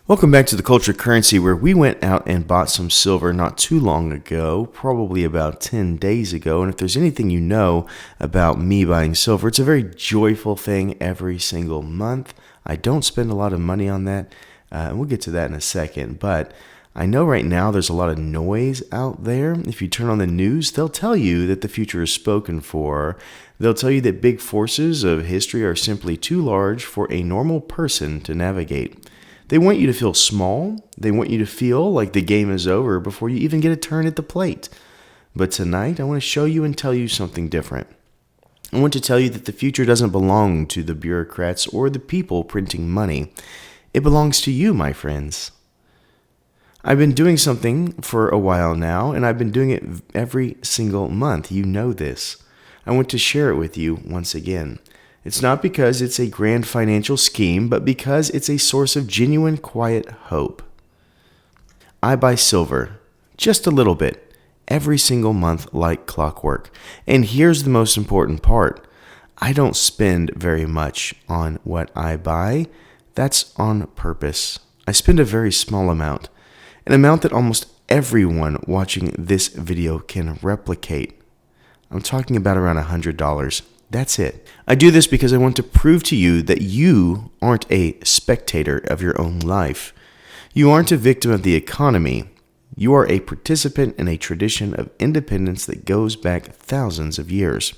Welcome back to the Culture Currency, where we went out and bought some silver not too long ago, probably about 10 days ago. And if there's anything you know about me buying silver, it's a very joyful thing every single month. I don't spend a lot of money on that, and we'll get to that in a second. But I know right now there's a lot of noise out there. If you turn on the news, they'll tell you that the future is spoken for. They'll tell you that big forces of history are simply too large for a normal person to navigate. They want you to feel small. They want you to feel like the game is over before you even get a turn at the plate. But tonight, I want to show you and tell you something different. I want to tell you that the future doesn't belong to the bureaucrats or the people printing money. It belongs to you, my friends. I've been doing something for a while now, and I've been doing it every single month. You know this. I want to share it with you once again. It's not because it's a grand financial scheme, but because it's a source of genuine, quiet hope. I buy silver, just a little bit, every single month like clockwork. And here's the most important part. I don't spend very much on what I buy. That's on purpose. I spend a very small amount, an amount that almost everyone watching this video can replicate. I'm talking about around $100. That's it. I do this because I want to prove to you that you aren't a spectator of your own life. You aren't a victim of the economy. You are a participant in a tradition of independence that goes back thousands of years.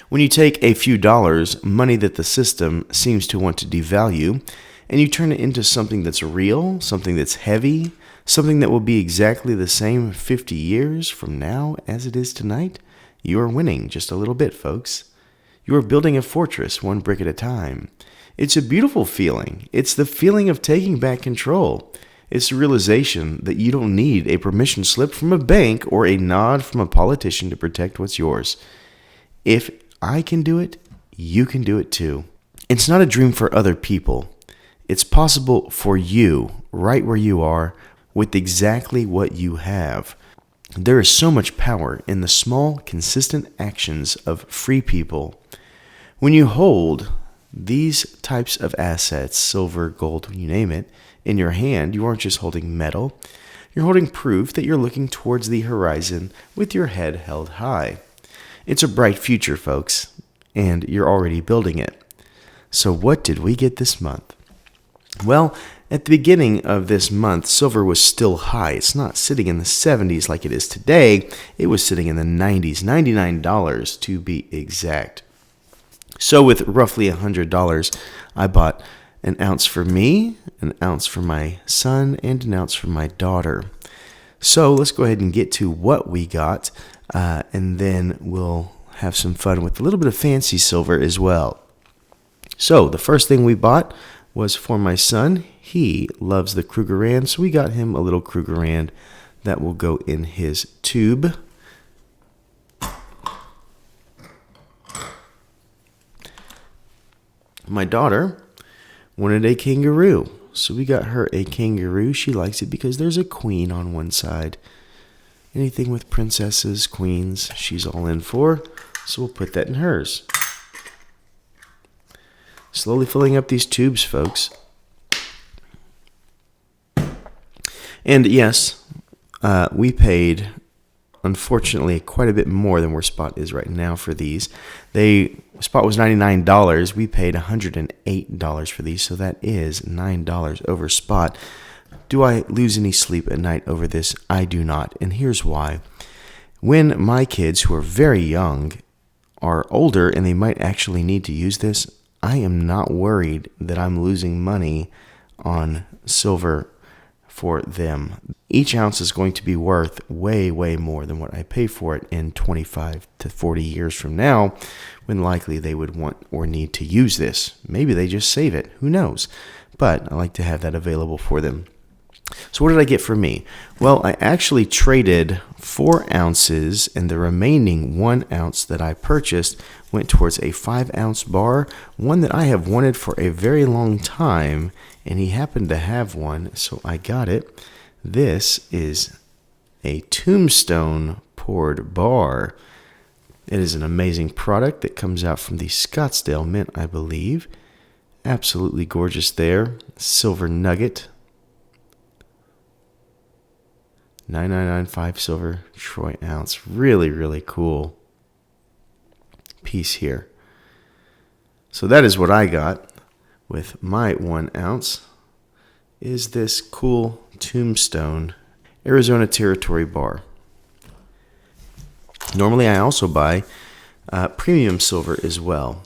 When you take a few dollars, money that the system seems to want to devalue, and you turn it into something that's real, something that's heavy, something that will be exactly the same 50 years from now as it is tonight, you are winning just a little bit, folks. You are building a fortress one brick at a time. It's a beautiful feeling. It's the feeling of taking back control. It's the realization that you don't need a permission slip from a bank or a nod from a politician to protect what's yours. If I can do it, you can do it too. It's not a dream for other people. It's possible for you, right where you are, with exactly what you have. There is so much power in the small, consistent actions of free people. When you hold these types of assets, silver, gold, you name it, in your hand, you aren't just holding metal. You're holding proof that you're looking towards the horizon with your head held high. It's a bright future, folks, and you're already building it. So what did we get this month? Well, at the beginning of this month, silver was still high. It's not sitting in the 70s like it is today. It was sitting in the 90s, $99 to be exact. So with roughly $100, I bought an ounce for me, an ounce for my son, and an ounce for my daughter. So let's go ahead and get to what we got, and then we'll have some fun with a little bit of fancy silver as well. So the first thing we bought was for my son. He loves the Krugerrand, so we got him a little Krugerrand that will go in his tube. My daughter wanted a kangaroo, so we got her a kangaroo. She likes it because there's a queen on one side. Anything with princesses, queens, she's all in for, so we'll put that in hers. Slowly filling up these tubes, folks. And yes, we paid, unfortunately, quite a bit more than where spot is right now for these. Spot was $99. We paid $108 for these, so that is $9 over spot. Do I lose any sleep at night over this? I do not, and here's why. When my kids, who are very young, are older and they might actually need to use this, I am not worried that I'm losing money on silver for them. Each ounce is going to be worth way, way more than what I pay for it in 25 to 40 years from now, when likely they would want or need to use this. Maybe they just save it. Who knows? But I like to have that available for them. So what did I get for me? Well, I actually traded 4 ounces, and the remaining 1 ounce that I purchased went towards a 5-ounce bar, one that I have wanted for a very long time, and he happened to have one, so I got it. This is a tombstone poured bar. It is an amazing product that comes out from the Scottsdale Mint, I believe. Absolutely gorgeous there. Silver nugget. 9995 silver troy ounce. Really, really cool piece here. So that is what I got with my 1 ounce, is this cool Tombstone Arizona Territory bar. Normally I also buy premium silver as well.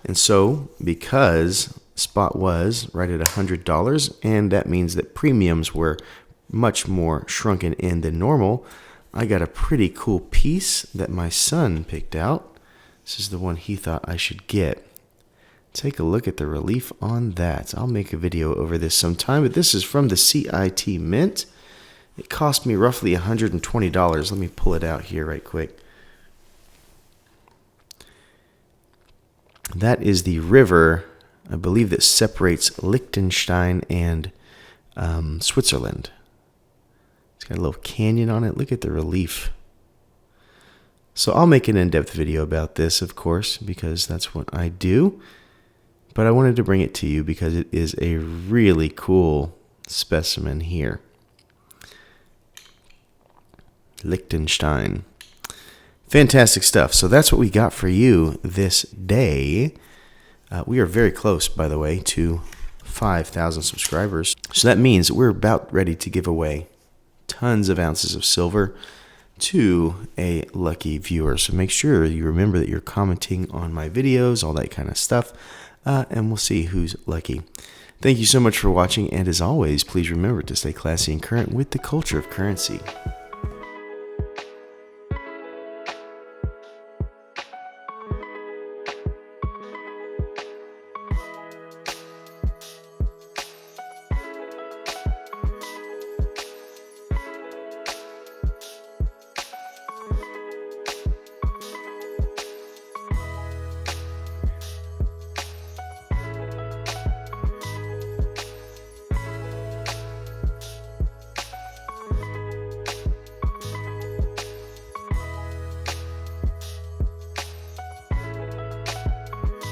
And so because spot was right at $100, and that means that premiums were much more shrunken in than normal, I got a pretty cool piece that my son picked out. This is the one he thought I should get. Take a look at the relief on that. I'll make a video over this sometime, but this is from the CIT Mint. It cost me roughly $120. Let me pull it out here right quick. That is the river, I believe, that separates Liechtenstein and Switzerland. It's got a little canyon on it. Look at the relief. So I'll make an in-depth video about this, of course, because that's what I do. But I wanted to bring it to you because it is a really cool specimen here. Liechtenstein. Fantastic stuff. So that's what we got for you this day. We are very close, by the way, to 5,000 subscribers. So that means we're about ready to give away tons of ounces of silver to a lucky viewer. So make sure you remember that you're commenting on my videos, all that kind of stuff, and we'll see who's lucky. Thank you so much for watching, and as always, please remember to stay classy and current with the culture of currency.